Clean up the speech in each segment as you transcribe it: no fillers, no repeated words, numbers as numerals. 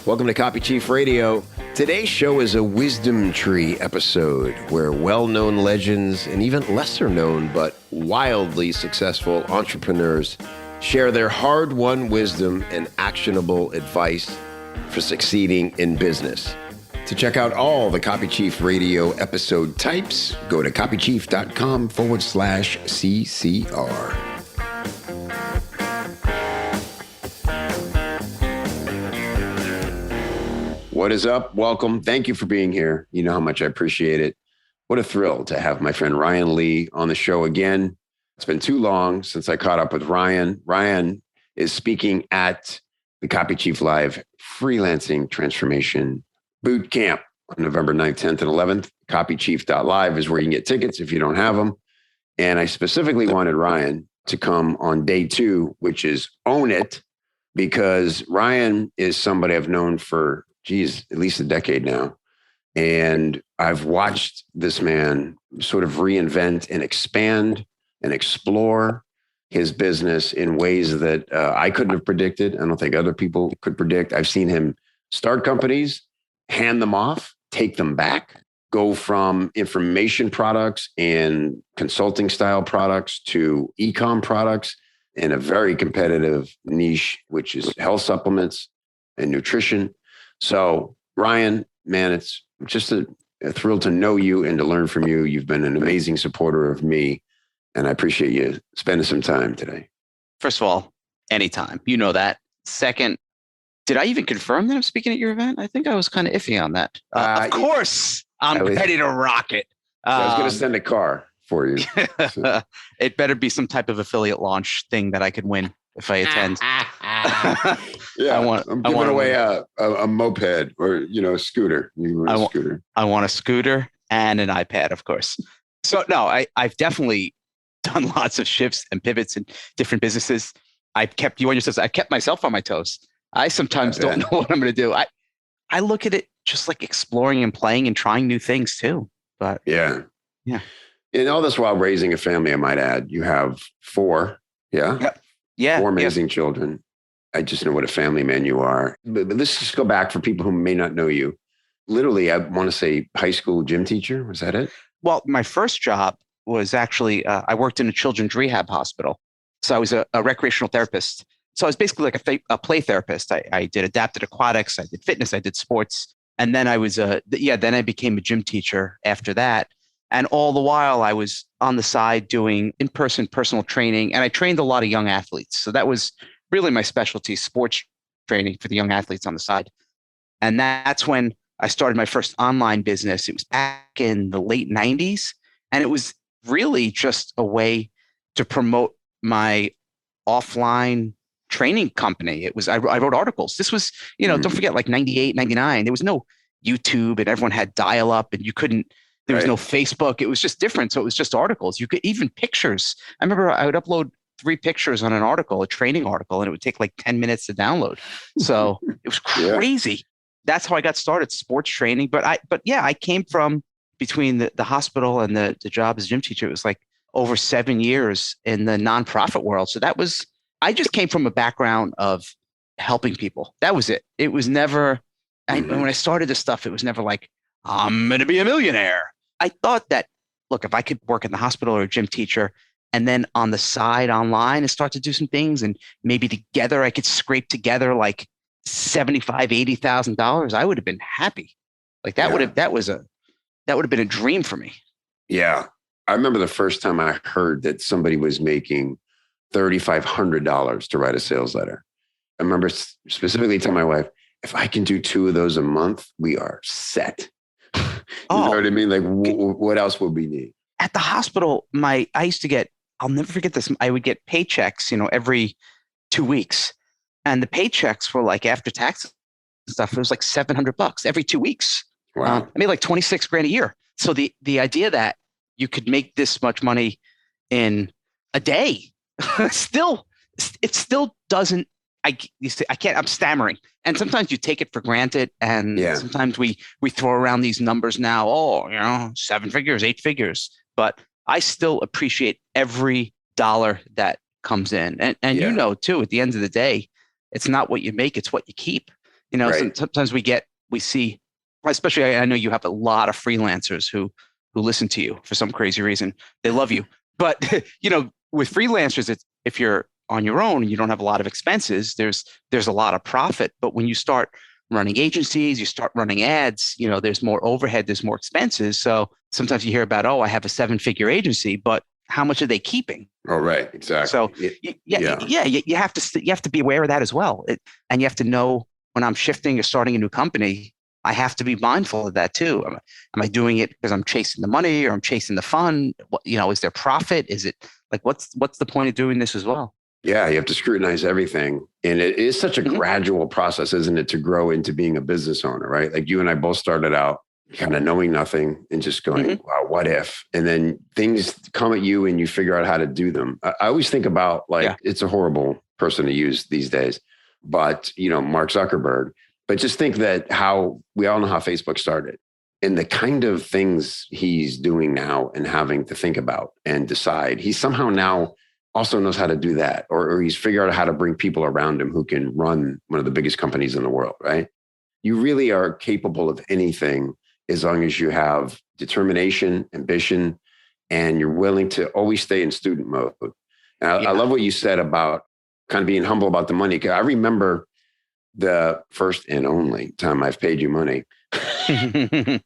Welcome to CopyChief Radio. Today's show is a wisdom tree episode where well-known legends and even lesser-known but wildly successful entrepreneurs share their hard-won wisdom and actionable advice for succeeding in business. To check out all the CopyChief Radio episode types, go to copychief.com/CCR. What is up? Welcome. Thank you for being here. You know how much I appreciate it. What a thrill to have my friend Ryan Lee on the show again. It's been too long since I caught up with Ryan. Ryan is speaking at the CopyChief Live Freelancing Transformation Boot Camp on November 9th, 10th, and 11th. CopyChief.live is where you can get tickets if you don't have them. And I specifically wanted Ryan to come on day 2, which is Own It, because Ryan is somebody I've known for at least a decade now. And I've watched this man sort of reinvent and expand and explore his business in ways that I couldn't have predicted. I don't think other people could predict. I've seen him start companies, hand them off, take them back, go from information products and consulting style products to e-com products in a very competitive niche, which is health supplements and nutrition. So, Ryan, man, it's just a thrill to know you and to learn from you. You've been an amazing supporter of me, and I appreciate you spending some time today. First of all, anytime. You know that. Second, did I even confirm that I'm speaking at your event? I think I was kind of iffy on that. Of course, I'm ready to rock it. I was going to send a car for you. So. It better be some type of affiliate launch thing that I could win if I attend. Yeah, I'm giving away a moped or a scooter. Scooter. I want a scooter and an iPad, of course. So no, I've definitely done lots of shifts and pivots in different businesses. I've kept myself on my toes. I sometimes don't know what I'm going to do. I look at it just like exploring and playing and trying new things too. But yeah. And all this while raising a family, I might add. You have 4. Yeah. Yep. Yeah. 4 amazing children. I just know what a family man you are. But let's just go back for people who may not know you. Literally, I want to say high school gym teacher. Was that it? Well, my first job was actually, I worked in a children's rehab hospital. So I was a recreational therapist. So I was basically like a play therapist. I did adapted aquatics, I did fitness, I did sports. And then then I became a gym teacher after that. And all the while I was on the side doing in-person personal training. And I trained a lot of young athletes. So that was really my specialty, sports training for the young athletes on the side. And that's when I started my first online business. It was back in the late 90s. And it was really just a way to promote my offline training company. I wrote articles. This was, don't forget, like 98, 99. There was no YouTube and everyone had dial-up and there was no Facebook. It was just different. So it was just articles. You could even pictures. I remember I would upload 3 pictures on an article, a training article, and it would take like 10 minutes to download. So it was crazy. Yeah. That's how I got started, sports training. But I came from between the hospital and the job as a gym teacher. It was like over 7 years in the nonprofit world. So I just came from a background of helping people. That was it. It was never, when I started this stuff, it was never like, I'm going to be a millionaire. I thought that, look, if I could work in the hospital or a gym teacher and then on the side online and start to do some things and maybe together I could scrape together like $75,000, $80,000, I would have been happy. Like that would have been a dream for me. Yeah. I remember the first time I heard that somebody was making $3,500 to write a sales letter. I remember specifically telling my wife, if I can do 2 of those a month, we are set. You know what I mean? Like, what else would we need? At the hospital, I used to get, I'll never forget this. I would get paychecks, every 2 weeks. And the paychecks were like after taxes and stuff, it was like $700 every 2 weeks. Wow. I made like 26 grand a year. So the idea that you could make this much money in a day, it still doesn't, I can't, I'm stammering. And sometimes you take it for granted. And sometimes we throw around these numbers now, 7 figures, 8 figures. But I still appreciate every dollar that comes in. And too, at the end of the day, it's not what you make, it's what you keep. Right. Sometimes we see, especially I know you have a lot of freelancers who listen to you for some crazy reason. They love you. But, with freelancers, it's, if you're on your own and you don't have a lot of expenses, there's a lot of profit. But when you start running agencies, you start running ads, there's more overhead, there's more expenses. So sometimes you hear about, oh, I have a 7-figure agency, but how much are they keeping? Oh, right. Exactly. So you have to be aware of that as well. And you have to know, when I'm shifting or starting a new company, I have to be mindful of that too. Am I doing it because I'm chasing the money, or I'm chasing the fun? Is there profit? Is it like, what's the point of doing this as well? Yeah, you have to scrutinize everything. And it is such a gradual process, isn't it, to grow into being a business owner, right? Like you and I both started out kind of knowing nothing and just going, wow, what if? And then things come at you and you figure out how to do them. I always think about it's a horrible person to use these days, but Mark Zuckerberg, but just think that how we all know how Facebook started and the kind of things he's doing now and having to think about and decide. He somehow now also knows how to do that, or he's figured out how to bring people around him who can run one of the biggest companies in the world, right? You really are capable of anything as long as you have determination, ambition, and you're willing to always stay in student mode. I love what you said about kind of being humble about the money. I remember the first and only time I've paid you money. I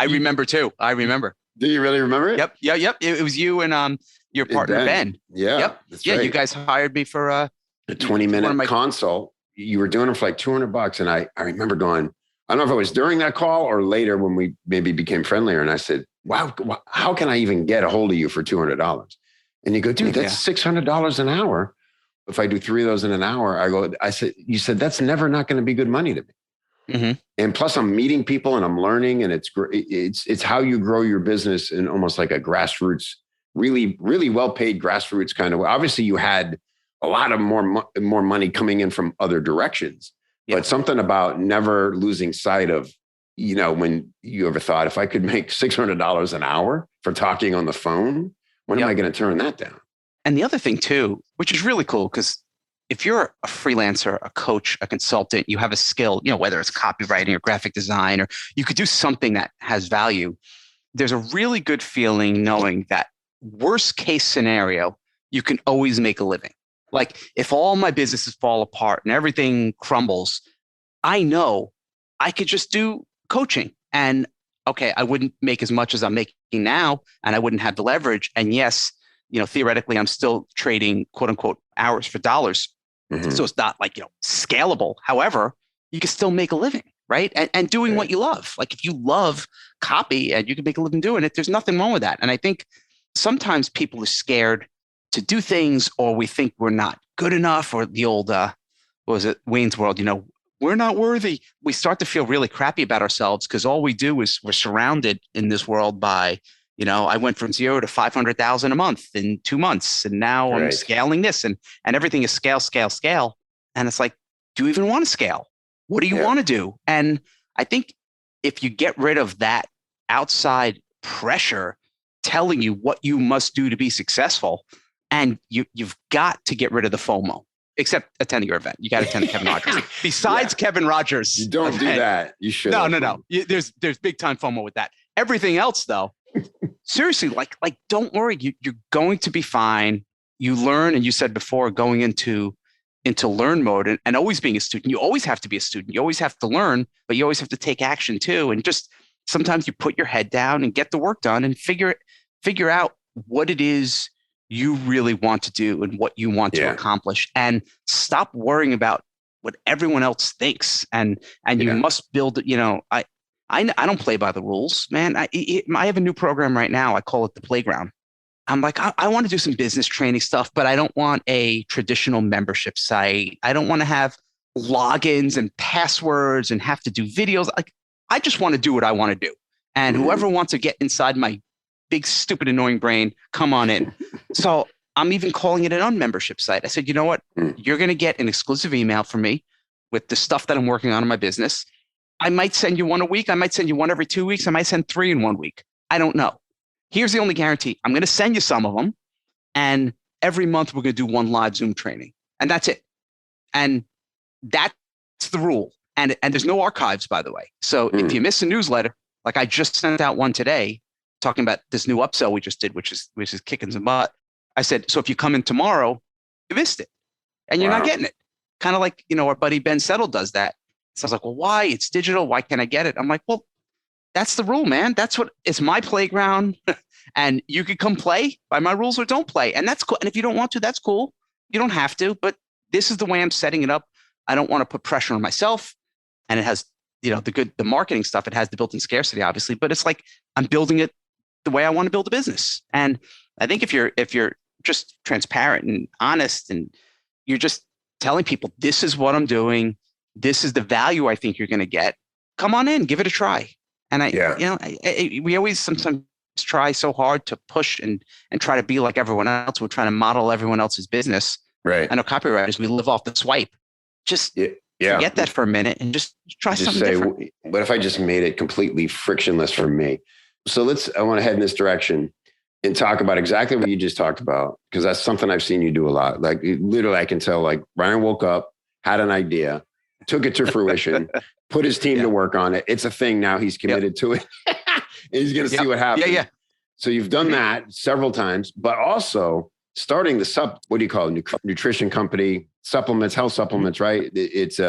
remember too. I remember. Do you really remember it? Yep. Yeah. Yep. It was you and your partner, Ben. Yeah. Yep. Yeah. Right. You guys hired me for a 20-minute consult. You were doing it for like $200. And I remember going, I don't know if it was during that call or later when we maybe became friendlier. And I said, wow, how can I even get a hold of you for $200? And you go, dude, that's $600 an hour. If I do 3 of those in an hour, you said, that's never not going to be good money to me. Mm-hmm. And plus I'm meeting people and I'm learning, and it's how you grow your business in almost like a grassroots, really, really well-paid grassroots kind of way. Obviously you had a lot of more money coming in from other directions, but something about never losing sight of, when you ever thought, if I could make $600 an hour for talking on the phone, when am I going to turn that down? And the other thing too, which is really cool, because if you're a freelancer, a coach, a consultant, you have a skill, whether it's copywriting or graphic design, or you could do something that has value. There's a really good feeling knowing that worst case scenario, you can always make a living. Like if all my businesses fall apart and everything crumbles, I know I could just do coaching, and okay, I wouldn't make as much as I'm making now, and I wouldn't have the leverage. And yes, theoretically, I'm still trading quote unquote hours for dollars. Mm-hmm. So it's not like, scalable. However, you can still make a living, right? And doing what you love. Like if you love copy and you can make a living doing it, there's nothing wrong with that. And I think sometimes people are scared to do things, or we think we're not good enough, or the old, what was it, Wayne's World, we're not worthy. We start to feel really crappy about ourselves because all we do is we're surrounded in this world by, I went from 0 to 500,000 a month in 2 months, and now I'm scaling this, and everything is scale. And it's like, do you even want to scale? What do you want to do? And I think if you get rid of that outside pressure telling you what you must do to be successful, and you've got to get rid of the FOMO, except attending your event. You got to attend Kevin Rogers. Besides Kevin Rogers. You don't do that. You should. No. There's big time FOMO with that. Everything else though, seriously, like don't worry. You're going to be fine. You learn, and you said before, going into learn mode and always being a student. You always have to be a student. You always have to learn, but you always have to take action too. And just sometimes you put your head down and get the work done and figure out what it is you really want to do and what you want to accomplish, and stop worrying about what everyone else thinks. And you must build, I don't play by the rules, man. I have a new program right now. I call it the Playground. I'm like, I want to do some business training stuff, but I don't want a traditional membership site. I don't want to have logins and passwords and have to do videos. Like, I just want to do what I want to do. And whoever wants to get inside my big, stupid, annoying brain, come on in. So I'm even calling it an unmembership site. I said, you know what? You're going to get an exclusive email from me with the stuff that I'm working on in my business. I might send you one a week. I might send you one every 2 weeks. I might send 3 in 1 week. I don't know. Here's the only guarantee. I'm going to send you some of them. And every month we're going to do one live Zoom training. And that's it. And that's the rule. And there's no archives, by the way. So if you miss a newsletter, like I just sent out one today talking about this new upsell we just did, which is kicking some butt. I said, so if you come in tomorrow, you missed it and you're not getting it. Kind of like, our buddy Ben Settle does that. So I was like, well, why? It's digital. Why can't I get it? I'm like, well, that's the rule, man. It's my playground and you could come play by my rules or don't play. And that's cool. And if you don't want to, that's cool. You don't have to, but this is the way I'm setting it up. I don't want to put pressure on myself. And it has, the marketing stuff. It has the built-in scarcity, obviously, but it's like I'm building it the way I want to build a business. And I think if you're just transparent and honest and you're just telling people, this is what I'm doing, this is the value I think you're going to get, come on in, give it a try. And we always sometimes try so hard to push and try to be like everyone else. We're trying to model everyone else's business. Right. I know copywriters, we live off the swipe. Just forget that for a minute and just try something different. What if I just made it completely frictionless for me? So I want to head in this direction and talk about exactly what you just talked about, because that's something I've seen you do a lot. Like literally I can tell, like Ryan woke up, had an idea, took it to fruition, put his team to work on it. It's a thing now. He's committed to it. And he's going to see what happens. Yeah. So you've done that several times, but also starting what do you call it? Nutrition company, supplements, health supplements, right? It's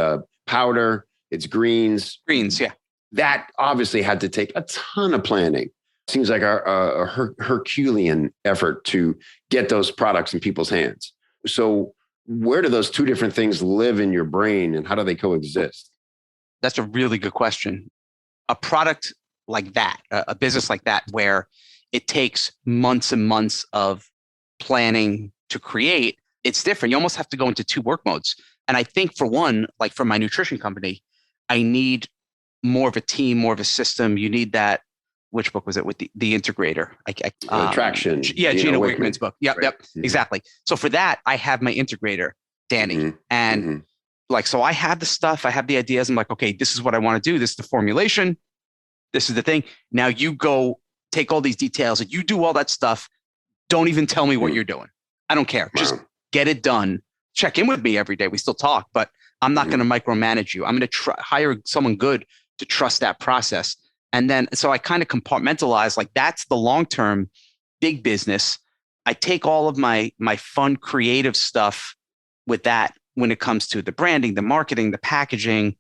powder, it's greens. Yeah. That obviously had to take a ton of planning. Seems like a Herculean effort to get those products in people's hands. So where do those two different things live in your brain and how do they coexist? That's a really good question. A product like that, a business like that, where it takes months and months of planning to create, it's different. You almost have to go into two work modes. And I think for one, like for my nutrition company, I need more of a team, more of a system. You need that. Which book was it with the integrator? Traction. Yeah, Gina Wickman's book. Yep, right. Mm-hmm. Exactly. So for that, I have my integrator, Danny. And so I have the stuff, I have the ideas. I'm like, okay, this is what I want to do. This is the formulation. This is the thing. Now you go take all these details and you do all that stuff. Don't even tell me what you're doing. I don't care. Just get it done. Check in with me every day. We still talk, but I'm not going to micromanage you. I'm going to hire someone good to trust that process. And then, so I kind of compartmentalize, like that's the long-term big business. I take all of my fun, creative stuff with that when it comes to the branding, the marketing, the packaging,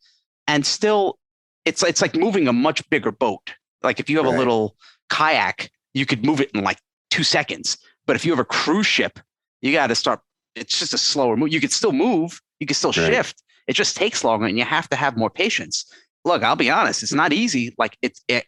and still it's like moving a much bigger boat. Like if you have a little kayak, you could move it in like 2 seconds. But if you have a cruise ship, you got to start, it's just a slower move. You could still move, you can still shift. It just takes longer and you have to have more patience. Look, I'll be honest, it's not easy. Like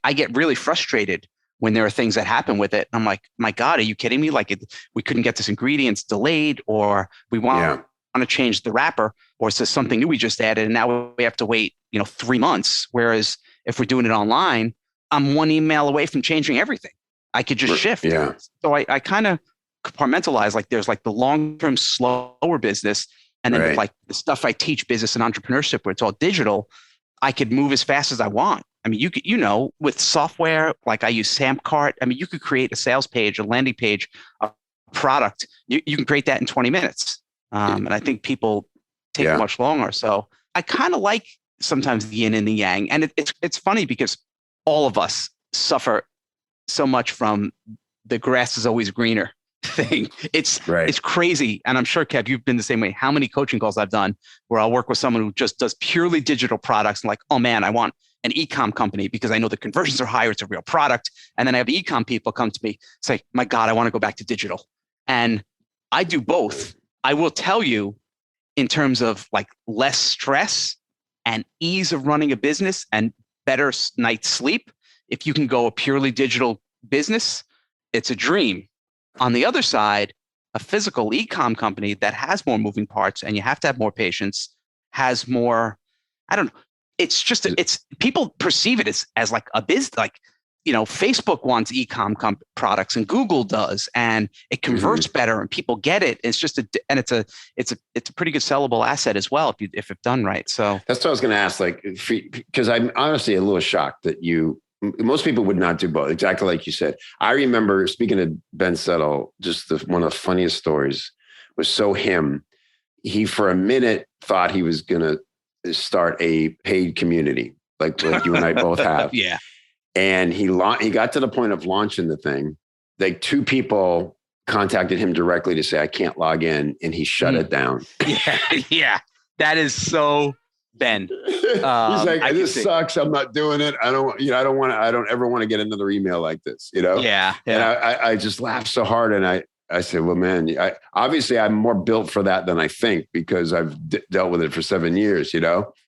I get really frustrated when there are things that happen with it. I'm like, my God, are you kidding me? Like we couldn't get this ingredients delayed, or we want to change the wrapper, or it's just something new we just added. And now we have to wait, 3 months. Whereas if we're doing it online, I'm one email away from changing everything. I could just shift. Yeah. So I kind of compartmentalize, like there's like the long-term slower business. And then like the stuff I teach, business and entrepreneurship, where it's all digital, I could move as fast as I want. I mean, you could, with software, like I use Samcart. I mean, you could create a sales page, a landing page, a product. You can create that in 20 minutes. And I think people take much longer. So I kind of like sometimes the yin and the yang. And it's funny because all of us suffer so much from the grass is always greener thing. It's crazy. And I'm sure, Kev, you've been the same way. How many coaching calls I've done where I'll work with someone who just does purely digital products and like, oh man, I want an e-com company because I know the conversions are higher. It's a real product. And then I have e-com people come to me say, my God, I want to go back to digital. And I do both. I will tell you, in terms of like less stress and ease of running a business and better night's sleep, if you can go a purely digital business, it's a dream. On the other side, a physical e-com company that has more moving parts and you have to have more patience, has more, I don't know. It's just, people perceive it as like a business, like, Facebook wants e-com products and Google does, and it converts better and people get it. It's just it's a pretty good sellable asset as well if it's done right. So that's what I was going to ask, like, because I'm honestly a little shocked that most people would not do both. Exactly like you said. I remember, speaking of Ben Settle, just one of the funniest stories was him. He, for a minute, thought he was going to start a paid community like you and I both have. Yeah. And he got to the point of launching the thing. Like 2 people contacted him directly to say, I can't log in. And he shut it down. Yeah. Yeah. That is so Ben. He's like, this sucks. I'm not doing it. I don't ever want to get another email like this, Yeah. And I just laughed so hard. And I said, well, man, obviously I'm more built for that than I think because I've dealt with it for 7 years,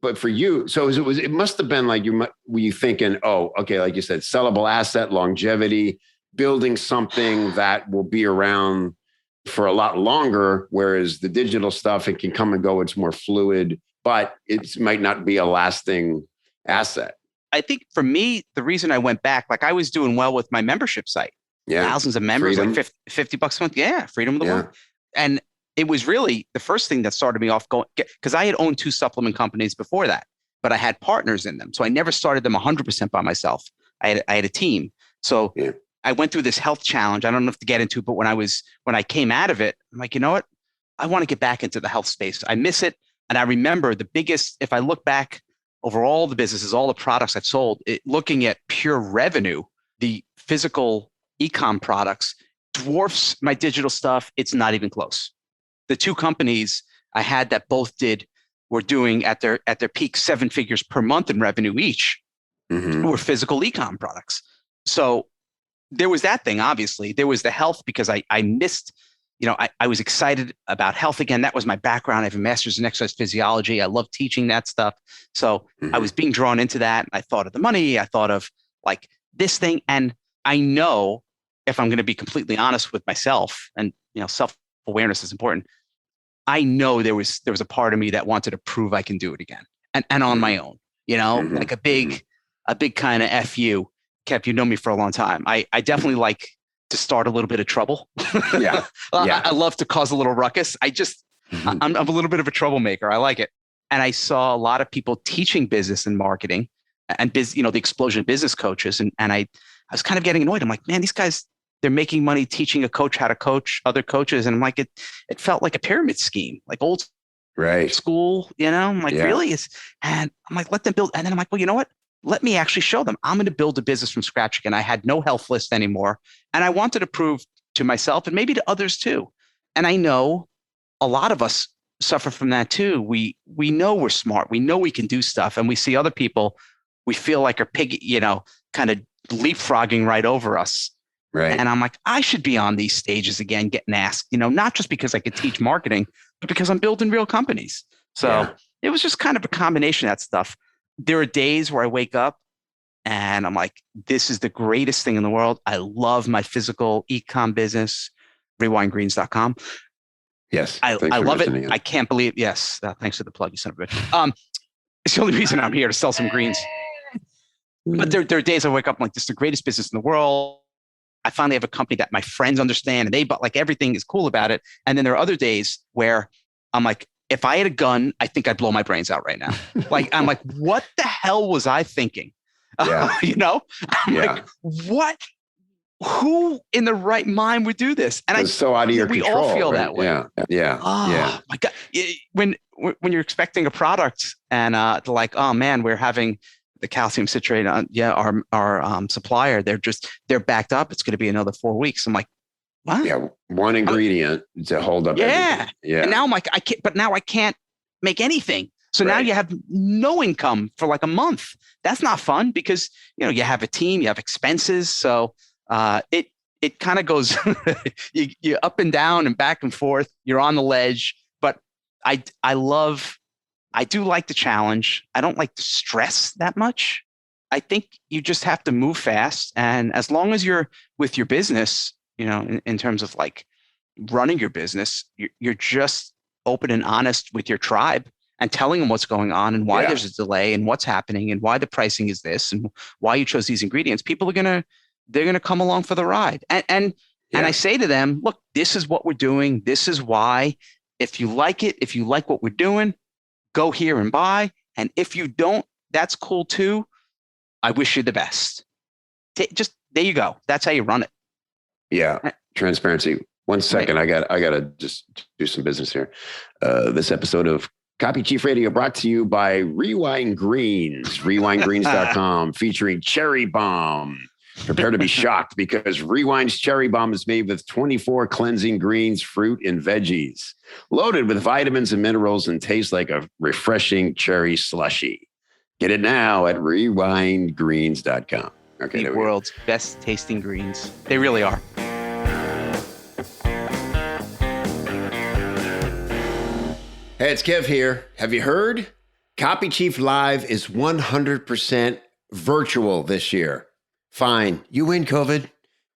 But for you, so it must have been like were you thinking, oh, okay, like you said, sellable asset, longevity, building something that will be around for a lot longer, whereas the digital stuff, it can come and go. It's more fluid, but it might not be a lasting asset. I think for me, the reason I went back, like I was doing well with my membership site. Yeah. Thousands of members, freedom. Like $50 a month. Yeah. Freedom of the world. And it was really the first thing that started me off going, because I had owned 2 supplement companies before that, but I had partners in them. So I never started them 100% by myself. I had a team. So I went through this health challenge. I don't know if to get into, but when I came out of it, I'm like, you know what? I want to get back into the health space. I miss it. And I remember the biggest, if I look back over all the businesses, all the products I've sold, looking at pure revenue, the physical e-com products dwarfs my digital stuff. It's not even close. The 2 companies I had that both were doing at their peak 7 figures per month in revenue each were physical e-com products. So there was that thing, obviously. There was the health because I missed, I was excited about health again. That was my background. I have a master's in exercise physiology. I love teaching that stuff. So I was being drawn into that. I thought of the money. I thought of like this thing. And I know if I'm going to be completely honest with myself and, self-awareness is important. I know there was a part of me that wanted to prove I can do it again and on my own, like a big kind of FU. Kev, you know me for a long time. I definitely like to start a little bit of trouble. Yeah. I love to cause a little ruckus. I'm a little bit of a troublemaker. I like it. And I saw a lot of people teaching business and marketing and the explosion of business coaches. And I was kind of getting annoyed. I'm like, man, these guys, they're making money teaching a coach how to coach other coaches. And I'm like, it felt like a pyramid scheme, like old school, I'm like, really? And I'm like, let them build. And then I'm like, well, you know what? Let me actually show them. I'm going to build a business from scratch again. I had no health list anymore. And I wanted to prove to myself and maybe to others too. And I know a lot of us suffer from that too. We know we're smart. We know we can do stuff. And we see other people, we feel like are kind of leapfrogging right over us. Right. And I'm like, I should be on these stages again, getting asked, not just because I could teach marketing, but because I'm building real companies. So it was just kind of a combination of that stuff. There are days where I wake up and I'm like, this is the greatest thing in the world. I love my physical e-com business, rewindgreens.com. Yes. I love it. I can't believe, yes. Thanks for the plug, you son of a bitch. It's the only reason I'm here to sell some greens. But there are days I wake up, I'm like, this is the greatest business in the world. I finally have a company that my friends understand and they bought, like everything is cool about it. And then there are other days where I'm like, if I had a gun, I think I'd blow my brains out right now. I'm like, what the hell was I thinking? I'm like, what? Who in the right mind would do this? And it's so out of your control. We all feel that way. Yeah. Oh my God. When you're expecting a product and they're like, oh man, we're having the calcium citrate on, our supplier, they're backed up. It's going to be another 4 weeks. I'm like, what? Yeah, one ingredient to hold up everything. Yeah. And now I'm like, I can't make anything. So now you have no income for like a month. That's not fun because, you have a team, you have expenses. So it kind of goes you up and down and back and forth. You're on the ledge, but I do like the challenge. I don't like the stress that much. I think you just have to move fast. And as long as you're with your business, in terms of like running your business, you're just open and honest with your tribe and telling them what's going on and why there's a delay and what's happening and why the pricing is this and why you chose these ingredients. People they're going to come along for the ride. And I say to them, look, this is what we're doing. This is why. If you like it, if you like what we're doing, go here and buy. And if you don't, that's cool too. I wish you the best. Just there you go. That's how you run it. Yeah. Transparency. 1 second. I got to just do some business here. This episode of Copy Chief Radio brought to you by Rewind Greens, rewindgreens.com, featuring Cherry Bomb. Prepare to be shocked because Rewind's Cherry Bomb is made with 24 cleansing greens, fruit, and veggies, loaded with vitamins and minerals and tastes like a refreshing cherry slushy. Get it now at rewindgreens.com. Okay, The world's best tasting greens. They really are. Hey, it's Kev here. Have you heard? CopyChief Live is 100% virtual this year. Fine, you win, COVID.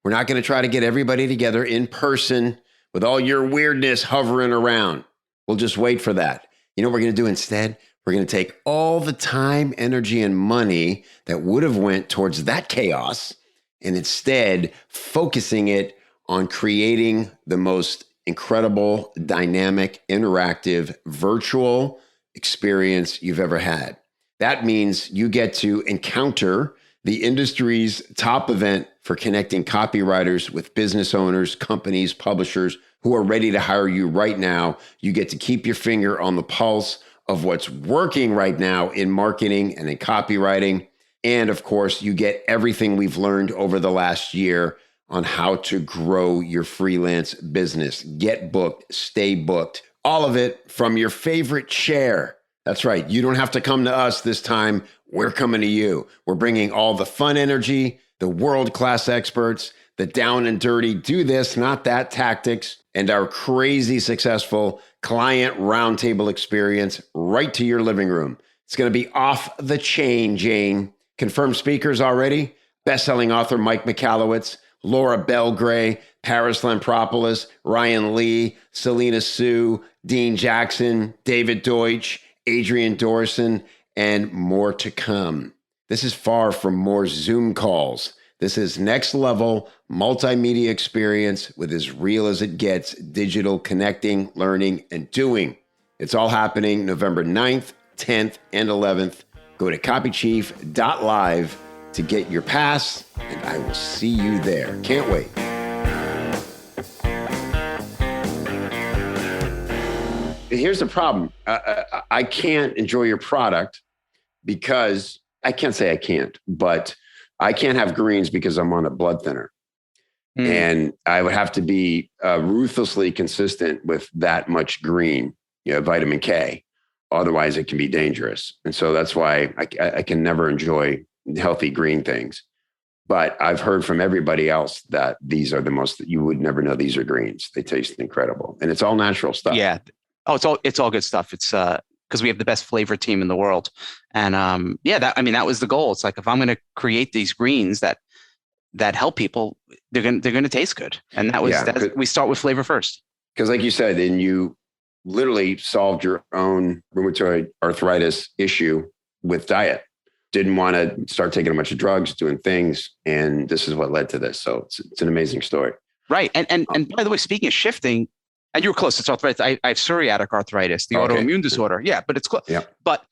We're not going to try to get everybody together in person with all your weirdness hovering around. We'll just wait for that. You know what we're going to do instead? We're going to take all the time, energy, and money that would have went towards that chaos and instead focusing it on creating the most incredible, dynamic, interactive, virtual experience you've ever had. That means you get to encounter the industry's top event for connecting copywriters with business owners, companies, publishers who are ready to hire you right now. You get to keep your finger on the pulse of what's working right now in marketing and in copywriting. And of course, you get everything we've learned over the last year on how to grow your freelance business. Get booked, stay booked, all of it from your favorite chair. That's right. You don't have to come to us this time. We're coming to you. We're bringing all the fun energy, the world-class experts, the down and dirty, do this, not that tactics, and our crazy successful client roundtable experience right to your living room. It's going to be off the chain, Jane. Confirmed speakers already. Best-selling author Mike Michalowicz, Laura Belgray, Paris Lampropoulos, Ryan Lee, Selena Sue, Dean Jackson, David Deutsch, Adrian Dorson, and more to come. This is far from more Zoom calls. This is next level multimedia experience with as real as it gets, digital connecting, learning, and doing. It's all happening November 9th, 10th, and 11th. Go to copychief.live to get your pass, and I will see you there. Can't wait. Here's the problem. I can't enjoy your product because I can't say I can't, but I can't have greens because I'm on a blood thinner. And I would have to be ruthlessly consistent with that much green, vitamin K. Otherwise, it can be dangerous. And so that's why I can never enjoy healthy green things. But I've heard from everybody else that these are the most, you would never know these are greens. They taste incredible. And it's all natural stuff. Yeah. Oh, it's all good stuff. It's because we have the best flavor team in the world. And that was the goal. It's like, if I'm going to create these greens that help people, they're going to taste good. And we start with flavor first. Because like you said, and you literally solved your own rheumatoid arthritis issue with diet. Didn't want to start taking a bunch of drugs, doing things. And this is what led to this. So it's an amazing story. Right. And by the way, speaking of shifting, and you were close, it's arthritis. I have psoriatic arthritis, the autoimmune disorder. Yeah, but it's close. Yeah. But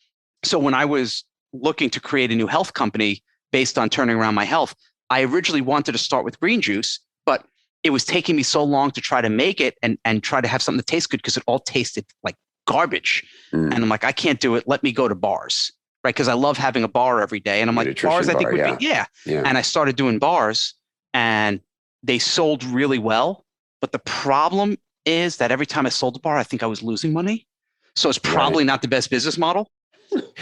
so when I was looking to create a new health company based on turning around my health, I originally wanted to start with green juice, but it was taking me so long to try to make it and try to have something that tastes good because it all tasted like garbage. And I'm like, I can't do it. Let me go to bars, right? Because I love having a bar every day. And I'm like, bars, I think would be, yeah. And I started doing bars and they sold really well. But the problem is that every time I sold a bar, I think I was losing money. So it's probably not the best business model.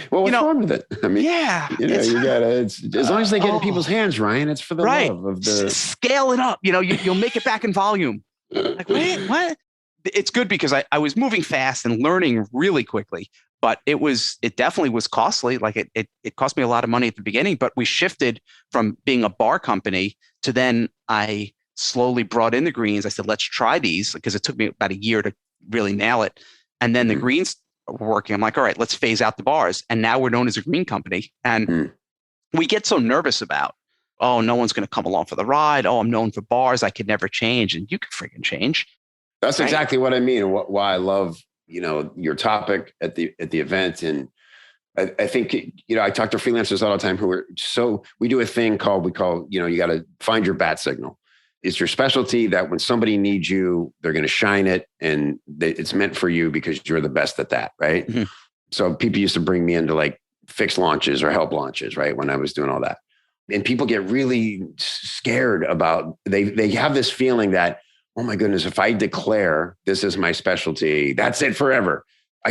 Well, what's wrong with it? I mean, you gotta, as long as they get in people's hands, Ryan, it's for the love of the scale it up. You'll make it back in volume. Like, wait, what? It's good because I was moving fast and learning really quickly, but it definitely was costly. Like it cost me a lot of money at the beginning, but we shifted from being a bar company to then I slowly brought in the greens. I said, let's try these because it took me about a year to really nail it. And then the greens were working. I'm like, all right, let's phase out the bars. And now we're known as a green company. And we get so nervous about, oh, no one's going to come along for the ride. Oh, I'm known for bars. I could never change. And you can freaking change. That's exactly what I mean. And why I love, your topic at the event. And I think, I talk to freelancers all the time we do a thing we call, you got to find your bat signal. It's your specialty that when somebody needs you, they're going to shine it, and it's meant for you because you're the best at that, right? Mm-hmm. So people used to bring me into like fix launches or help launches, right? When I was doing all that. And people get really scared about, they have this feeling that, oh my goodness, if I declare this is my specialty, that's it forever.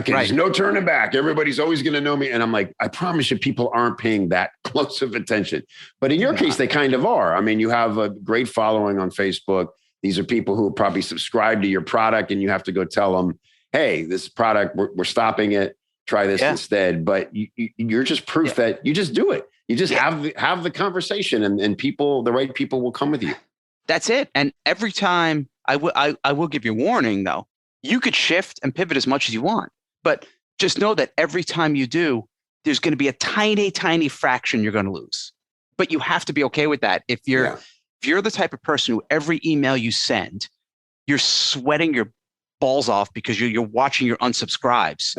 There's no turning back. Everybody's always going to know me. And I'm like, I promise you, people aren't paying that close of attention. But in your case, they kind of are. I mean, you have a great following on Facebook. These are people who probably subscribe to your product, and you have to go tell them, hey, this product, we're stopping it. Try this instead. But you're just proof that you just do it. You just have the conversation, and people, the right people will come with you. That's it. And every time I will give you a warning though, you could shift and pivot as much as you want. But just know that every time you do, there's going to be a tiny, tiny fraction you're going to lose. But you have to be okay with that. If you're the type of person who every email you send, you're sweating your balls off because you're watching your unsubscribes.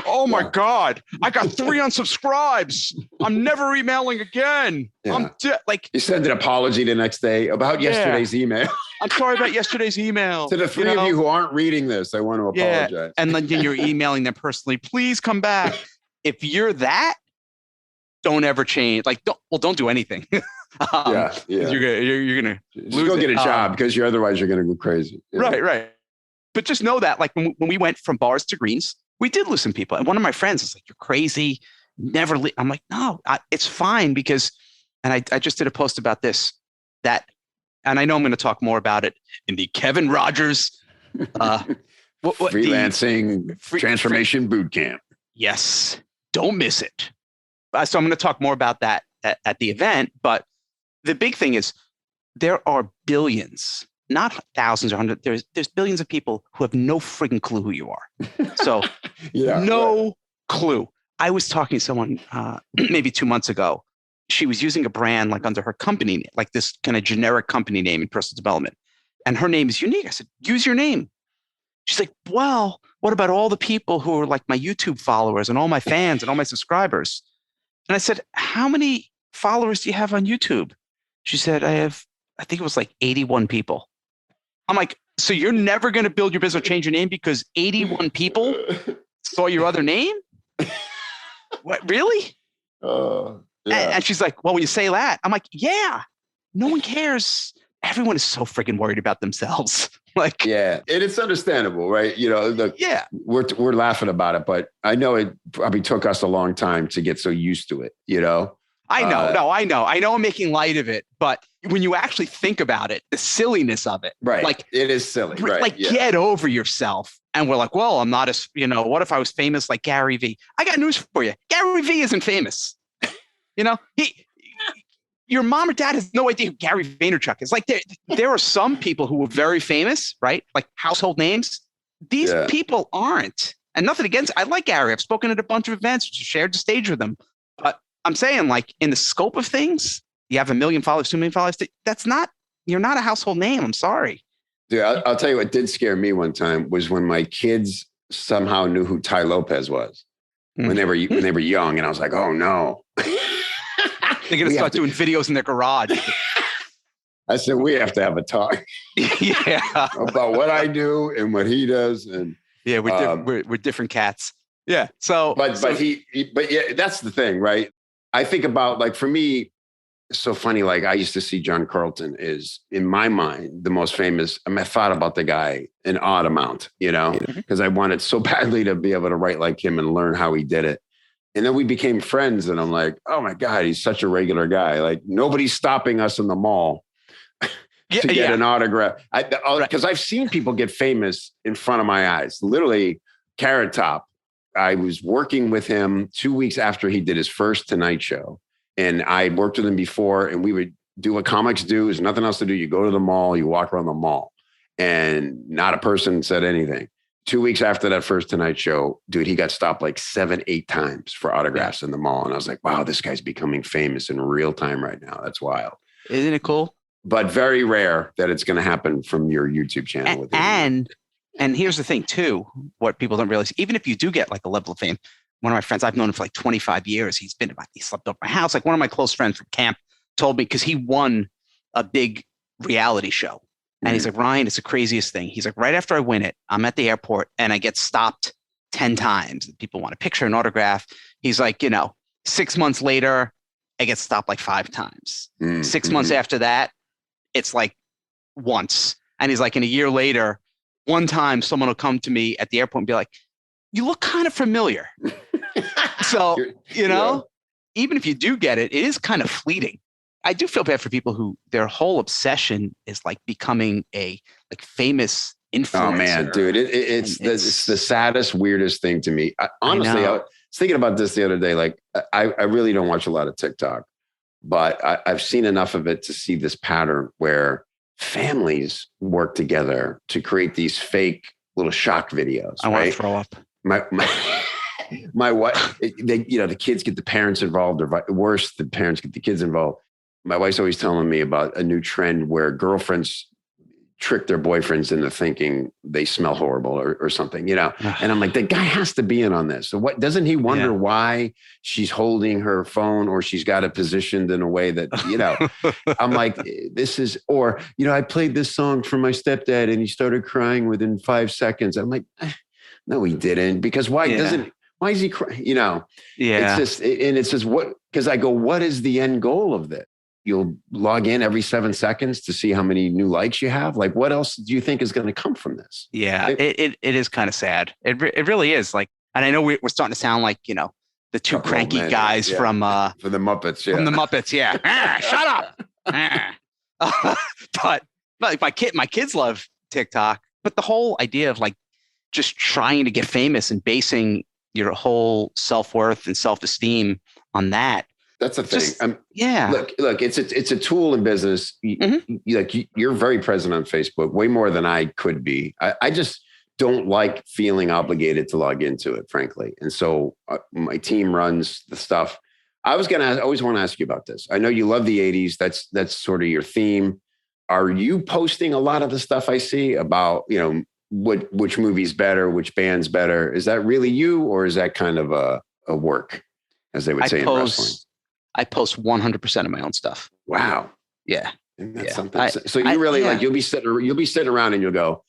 Oh my God, I got 3 unsubscribes. I'm never emailing again. Yeah. You send an apology the next day about yesterday's email. I'm sorry about yesterday's email. To the 3 of you who aren't reading this, I want to apologize. And then you're emailing them personally. Please come back. If you're that, don't ever change. Like, don't do anything. You're gonna just go get a job because otherwise you're gonna go crazy. Right. But just know that, like, when we went from bars to greens, we did lose some people. And one of my friends is like, "You're crazy. Never." I'm like, "No, it's fine because," and I just did a post about this, and I know I'm going to talk more about it in the Kevin Rogers freelancing transformation boot camp. Yes, don't miss it. So I'm going to talk more about that at the event. But the big thing is there are billions, not thousands or hundreds. There's billions of people who have no freaking clue who you are. So clue. I was talking to someone maybe 2 months ago. She was using a brand like under her company, like this kind of generic company name in personal development. And her name is unique. I said, use your name. She's like, well, what about all the people who are like my YouTube followers and all my fans and all my subscribers? And I said, how many followers do you have on YouTube? She said, I think it was like 81 people. I'm like, so you're never going to build your business or change your name because 81 people saw your other name? What, really? And she's like, well, when you say that, I'm like, yeah, no one cares. Everyone is so freaking worried about themselves. Like, and it's understandable, right? You know, we're laughing about it, but I know it probably took us a long time to get so used to it, you know? I know. I know I'm making light of it, but when you actually think about it, the silliness of it, right? Like, it is silly, right? Like, get over yourself. And we're like, well, I'm not as, what if I was famous like Gary V? I got news for you. Gary V isn't famous. Your mom or dad has no idea who Gary Vaynerchuk is. Like, there are some people who are very famous, right? Like household names. These people aren't. And nothing against, I like Gary. I've spoken at a bunch of events, shared the stage with them. But I'm saying, like, in the scope of things, you have 1 million followers, 2 million followers. You're not a household name. I'm sorry. Dude, I'll tell you what did scare me one time was when my kids somehow knew who Ty Lopez was when they were young. And I was like, oh no. They're going to start doing videos in their garage. I said, we have to have a talk about what I do and what he does. And we're different cats. Yeah. So, but yeah, that's the thing, right? I think about, like, for me, it's so funny. Like, I used to see John Carlton is, in my mind, the most famous. I thought about the guy an odd amount, because I wanted so badly to be able to write like him and learn how he did it. And then we became friends, and I'm like, oh my God, he's such a regular guy. Like, nobody's stopping us in the mall to get an autograph. Because I've seen people get famous in front of my eyes. Literally, Carrot Top. I was working with him 2 weeks after he did his first Tonight Show. And I worked with him before, and we would do what comics do. There's nothing else to do. You go to the mall, you walk around the mall, and not a person said anything. 2 weeks after that first Tonight Show, dude, he got stopped like 7-8 times for autographs in the mall. And I was like, wow, this guy's becoming famous in real time right now. That's wild. Isn't it cool? But very rare that it's going to happen from your YouTube channel. And here's the thing too, what people don't realize, even if you do get like a level of fame, one of my friends, I've known him for like 25 years. He slept over my house. Like, one of my close friends from camp told me, because he won a big reality show. And he's like, Ryan, it's the craziest thing. He's like, right after I win it, I'm at the airport and I get stopped 10 times. People want a picture, an autograph. He's like, 6 months later, I get stopped like 5 times. 6 months after that, it's like once. And he's like, in a year later, one time someone will come to me at the airport and be like, you look kind of familiar. So, even if you do get it, it is kind of fleeting. I do feel bad for people who their whole obsession is like becoming a famous influencer. Oh man, dude, it's the saddest, weirdest thing to me. Honestly, I was thinking about this the other day. Like, I really don't watch a lot of TikTok, but I've seen enough of it to see this pattern where families work together to create these fake little shock videos. I want to throw up. My wife, the kids get the parents involved, or worse, the parents get the kids involved. My wife's always telling me about a new trend where girlfriends trick their boyfriends into thinking they smell horrible or something, And I'm like, the guy has to be in on this. So what, doesn't he wonder why she's holding her phone or she's got it positioned in a way that, I'm like, this is, or, I played this song for my stepdad and he started crying within 5 seconds. I'm like, no, he didn't. Because why is he crying? It's just because I go, what is the end goal of this? You'll log in every 7 seconds to see how many new likes you have. Like, what else do you think is going to come from this? Yeah, it is kind of sad. It really is. Like, and I know we're starting to sound like, the two cranky guys from the Muppets. Yeah. From the Muppets. Yeah. Shut up. But my kids love TikTok. But the whole idea of like just trying to get famous and basing your whole self-worth and self-esteem on that. That's the thing. Look, it's a tool in business. You're very present on Facebook, way more than I could be. I just don't like feeling obligated to log into it, frankly. And so my team runs the stuff. I always want to ask you about this. I know you love the 80s. That's sort of your theme. Are you posting a lot of the stuff I see about, which movie's better, which band's better? Is that really you, or is that kind of a work, as they would say in wrestling? I post 100% of my own stuff. Wow. Yeah. Isn't that something? So you really you'll be sitting around and you'll go,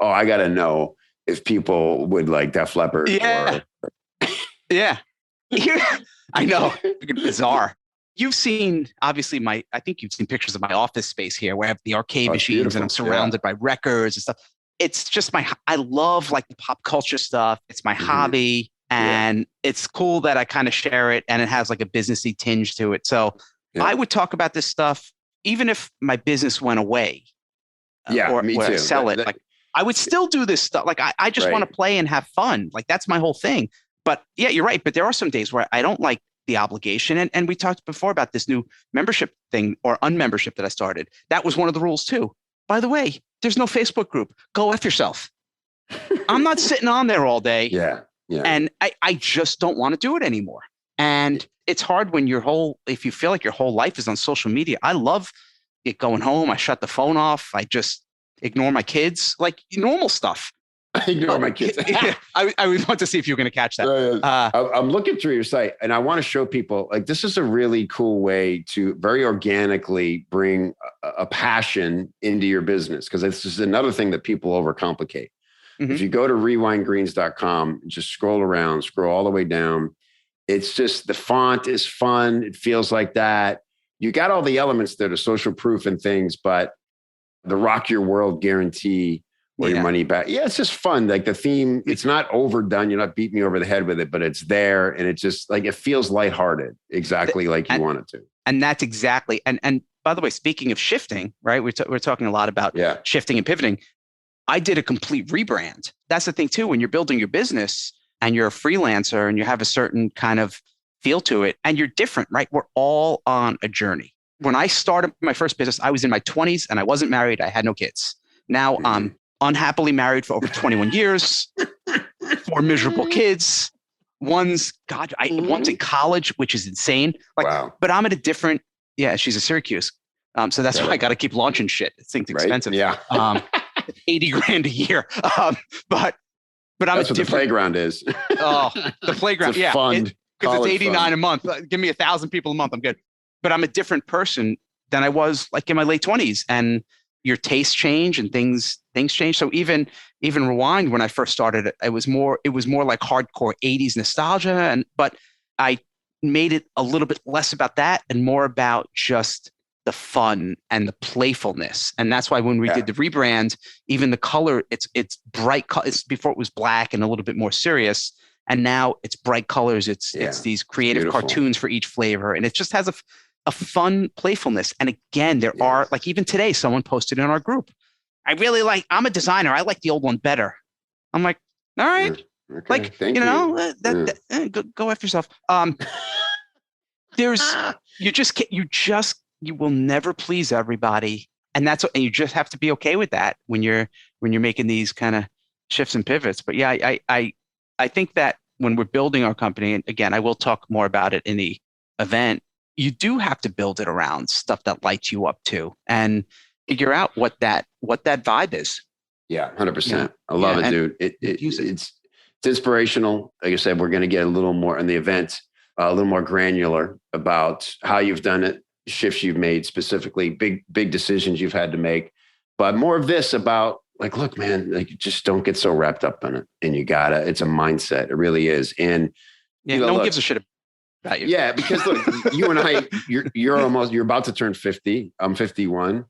I got to know if people would like Def Leppard. Yeah. Yeah. I know. Bizarre. You've seen, obviously, I think you've seen pictures of my office space here where I have the arcade machines and I'm surrounded by records and stuff. It's just I love like the pop culture stuff. It's my hobby. And it's cool that I kind of share it and it has like a businessy tinge to it. So I would talk about this stuff even if my business went away. Or me too. Sell it. Like I would still do this stuff. Like I just want to play and have fun. Like that's my whole thing. But yeah, you're right. But there are some days where I don't like the obligation. And we talked before about this new membership thing or unmembership that I started. That was one of the rules too. By the way, there's no Facebook group. Go F yourself. I'm not sitting on there all day. Yeah. And I just don't want to do it anymore. And it's hard when if you feel like your whole life is on social media. I love it going home. I shut the phone off. I just ignore my kids, like normal stuff. I ignore my kids. I would want to see if you're going to catch that. I'm looking through your site and I want to show people like this is a really cool way to very organically bring a passion into your business. Because this is another thing that people overcomplicate. If you go to rewindgreens.com, just scroll all the way down. It's just the font is fun. It feels like that. You got all the elements there, the social proof and things, but the rock your world guarantee or your money back. Yeah, it's just fun. Like the theme, it's not overdone. You're not beating me over the head with it, but it's there. And it just like, it feels lighthearted, exactly like you want it to. And that's exactly. And by the way, speaking of shifting, right? We're talking a lot about shifting and pivoting. I did a complete rebrand. That's the thing too, when you're building your business and you're a freelancer and you have a certain kind of feel to it and you're different, right? We're all on a journey. When I started my first business, I was in my 20s and I wasn't married. I had no kids. Now I'm unhappily married for over 21 years, 4 miserable kids. One's in college, which is insane. Like, but I'm at a different, she's at Syracuse. So that's why I got to keep launching shit. This thing's expensive. Yeah. 80 grand a year. But I'm that's what the playground is. The playground. It's a fund. Because it's 89 a month. Give me 1,000 people a month. I'm good. But I'm a different person than I was like in my late 20s. And your tastes change and things change. So even Rewind, when I first started, it was more like hardcore 80s nostalgia. But I made it a little bit less about that and more about just the fun and the playfulness. And that's why when we did the rebrand, even the color, it's bright. It's before it was black and a little bit more serious. And now it's bright colors. It's these creative cartoons for each flavor. And it just has a fun playfulness. And again, there are, like, even today, someone posted in our group, I'm a designer. I like the old one better. I'm like, all right. Okay, like, thank you. Go after yourself. You will never please everybody. And and you just have to be okay with that when you're making these kind of shifts and pivots. But yeah, I think that when we're building our company, and again, I will talk more about it in the event, you do have to build it around stuff that lights you up too, and figure out what that vibe is. Yeah, 100%. I love it, dude. It's inspirational. Like I said, we're going to get a little more in the event, a little more granular about how you've done it, shifts you've made, specifically big decisions you've had to make, but more of this about, like, look, man, like, just don't get so wrapped up in it. And it's a mindset. It really is. And no one gives a shit about you. Yeah, because look, you and I, you're about to turn 50. I'm 51.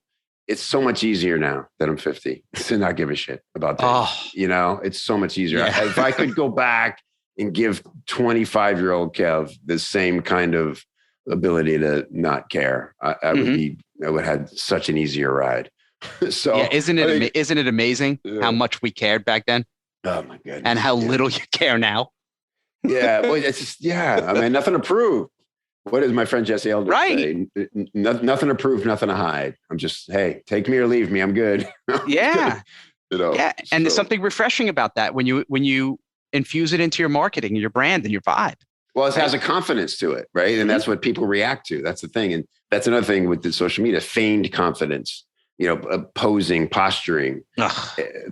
It's so much easier now that I'm 50 to not give a shit about that. It's so much easier. Yeah. If I could go back and give 25-year-old Kev the same kind of ability to not care, I would have such an easier ride. So yeah, isn't it amazing how much we cared back then? Oh my goodness. And how little you care now. Yeah, well, it's just, I mean, nothing to prove. What does my friend Jesse Elder say? Nothing to prove, nothing to hide. I'm just, hey, take me or leave me. I'm good. Yeah. Yeah. And there's something refreshing about that when you infuse it into your marketing, your brand, and your vibe. Well, it has a confidence to it, right? And that's what people react to. That's the thing. And that's another thing with the social media, feigned confidence. Posing, posturing,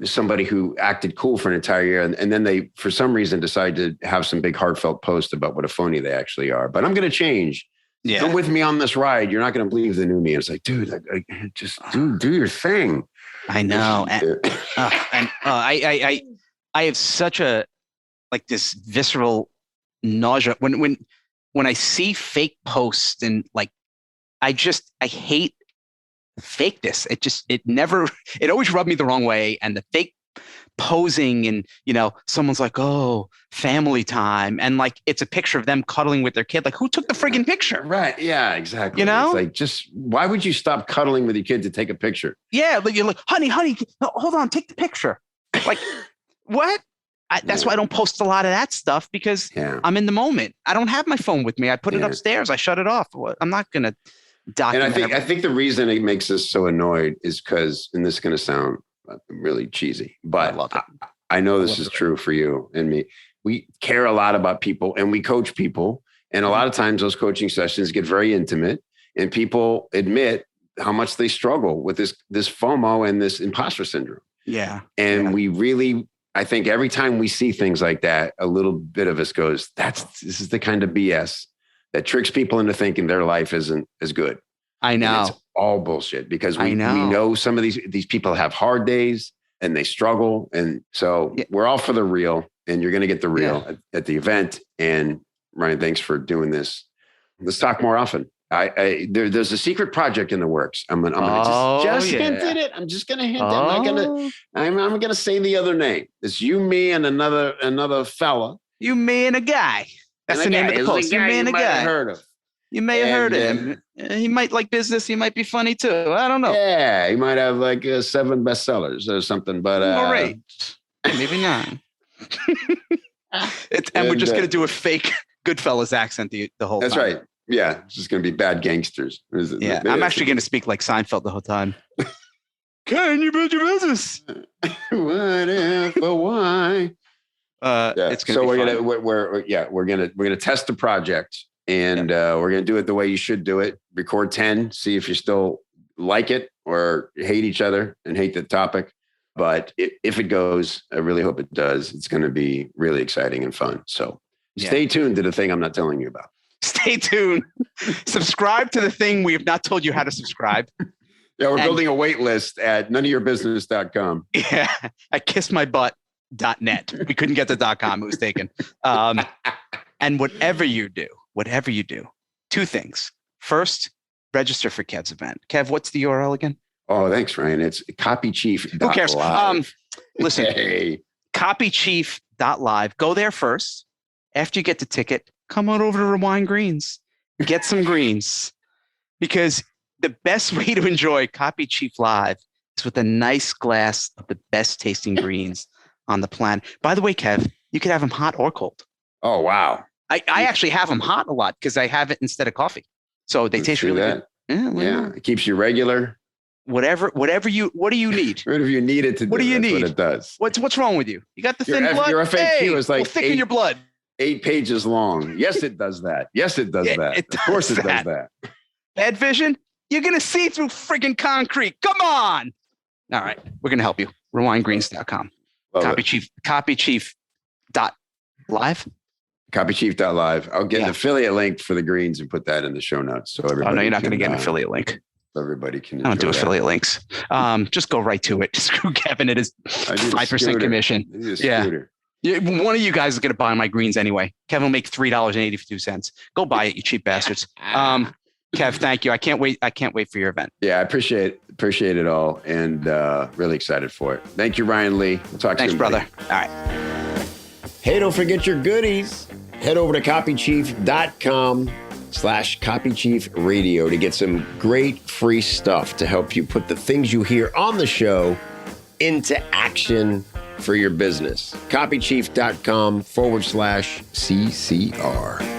somebody who acted cool for an entire year. And then they, for some reason, decide to have some big heartfelt post about what a phony they actually are. But I'm going to change. Yeah. Come with me on this ride. You're not going to believe the new me. It's like, dude, just do your thing. I know. I have such this visceral nausea when I see fake posts, and like, I hate fakeness. It always rubbed me the wrong way. And the fake posing, and someone's like, oh, family time, and like, it's a picture of them cuddling with their kid. Like, who took the friggin' picture? Right. Yeah, exactly. It's like, just why would you stop cuddling with your kid to take a picture? Yeah, like, you're like, honey, no, hold on, take the picture. Like, what? That's why I don't post a lot of that stuff, because I'm in the moment. I don't have my phone with me. I put it upstairs. I shut it off. I'm not gonna document. And I think the reason it makes us so annoyed is because, and this is going to sound really cheesy, but I know this is true for you and me. We care a lot about people, and we coach people. And a lot of times those coaching sessions get very intimate, and people admit how much they struggle with this FOMO and this imposter syndrome. Yeah. And we really, I think every time we see things like that, a little bit of us goes, this is the kind of BS that tricks people into thinking their life isn't as good. I know. And it's all bullshit, because we know some of these people have hard days and they struggle. And so we're all for the real, and you're going to get the real at the event. And Ryan, thanks for doing this. Let's talk more often. There's a secret project in the works. I'm gonna just hint at it. I'm just gonna hint. I'm gonna say the other name. It's you, me, and another fella. You, me, and a guy. That's the name of the post. You, me, and a guy. Heard of. You may have heard of him. He might like business. He might be funny too. I don't know. Yeah, he might have like 7 bestsellers or something. But all right, maybe 9. And we're just gonna do a fake Goodfellas accent the whole time. That's right. Yeah, it's just going to be bad gangsters. Yeah, I'm actually going to speak like Seinfeld the whole time. Can you build your business? What if? Why? It's going to be we're gonna test the project, and we're gonna do it the way you should do it. Record 10, see if you still like it or hate each other and hate the topic. But if it goes, I really hope it does. It's going to be really exciting and fun. So stay tuned to the thing I'm not telling you about. Stay tuned. Subscribe to the thing we have not told you how to subscribe. Yeah, we're building a wait list at noneofyourbusiness.com. Yeah, at kissmybutt.net. We couldn't get the .com. It was taken. And whatever you do, two things. First, register for Kev's event. Kev, what's the URL again? Oh, thanks, Ryan. It's CopyChief. Who cares? Listen, hey. CopyChief.live. Go there first. After you get the ticket, come on over to Rewind Greens. Get some greens. Because the best way to enjoy CopyChief Live is with a nice glass of the best tasting greens on the planet. By the way, Kev, you could have them hot or cold. Oh, wow. I actually have them hot a lot because I have it instead of coffee. So they taste really good. Yeah, it keeps you regular. What do you need? Whatever you need it to do. What do you need? What it does. What's wrong with you? You got the thin blood? Your FAQ is like we'll thicken your blood. 8 pages long. Yes, it does that. Yes, it does that. Of course it does that. Bad vision? You're going to see through friggin' concrete. Come on. All right. We're going to help you. Rewindgreens.com. CopyChief.live. CopyChief.live. I'll get an affiliate link for the greens and put that in the show notes. So everybody. Oh, no, you're not going to get an affiliate link. Everybody can. I don't do affiliate links. Just go right to it. Screw Kevin. It is 5% commission. Yeah. One of you guys is going to buy my greens anyway. Kevin will make $3.82. Go buy it, you cheap bastards. Kev, thank you. I can't wait for your event. Yeah, I appreciate it all, and really excited for it. Thank you, Ryan Lee. We'll talk soon. Thanks, brother. All right. Hey, don't forget your goodies. Head over to copychief.com/CopyChief Radio to get some great free stuff to help you put the things you hear on the show into action for your business. CopyChief.com/CCR.